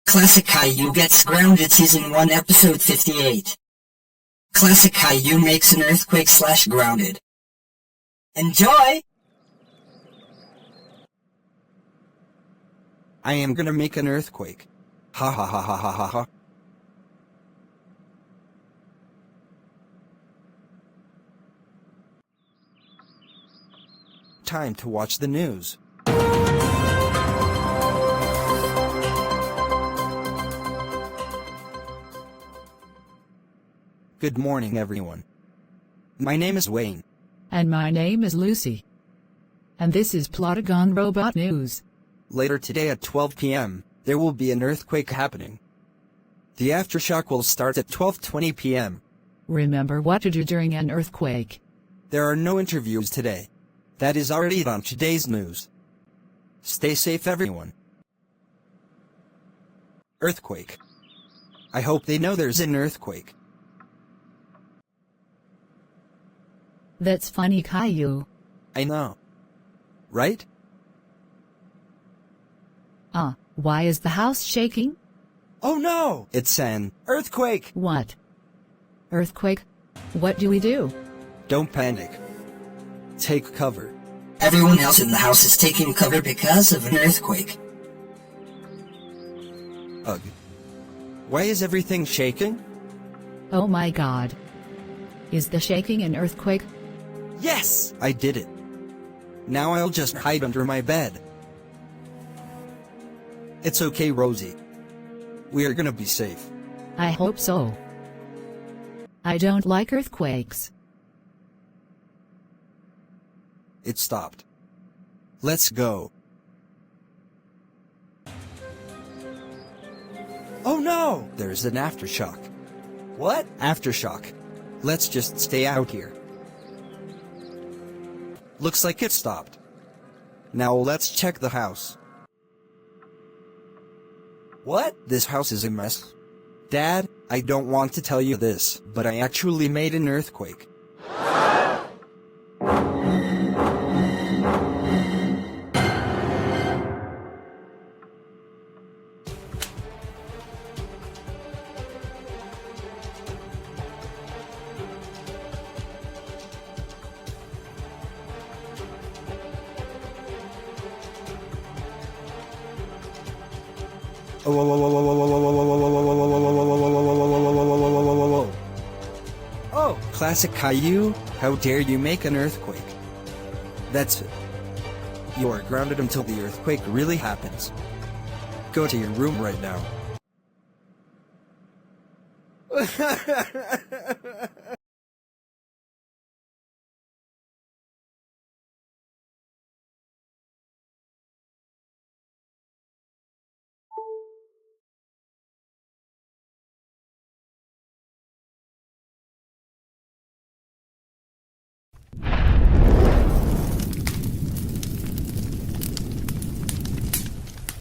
Classic Caillou gets grounded Season 1 Episode 58. Classic Caillou makes an earthquake/grounded. Enjoy! I am gonna make an earthquake. Ha ha ha ha ha ha ha. Time to watch the news. Good morning, everyone. My name is Wayne. And my name is Lucy. And this is Plotagon Robot News. Later today at 12 p.m., there will be an earthquake happening. The aftershock will start at 12:20 p.m. Remember what to do during an earthquake. There are no interviews today. That is already on today's news. Stay safe, everyone. Earthquake. I hope they know there's an earthquake. That's funny, Caillou. I know. Right? Why is the house shaking? Oh no! It's an earthquake! What? Earthquake? What do we do? Don't panic. Take cover. Everyone else in the house is taking cover because of an earthquake. Ugh. Why is everything shaking? Oh my god. Is the shaking an earthquake? Yes! I did it. Now I'll just hide under my bed. It's okay, Rosie. We are gonna be safe. I hope so. I don't like earthquakes. It stopped. Let's go. Oh no! There's an aftershock. What? Aftershock. Let's just stay out here. Looks like it stopped. Now let's check the house. What? This house is a mess. Dad, I don't want to tell you this, but I actually made an earthquake. Oh, classic Caillou, how dare you make an earthquake? That's it. You are grounded until the earthquake really happens. Go to your room right now.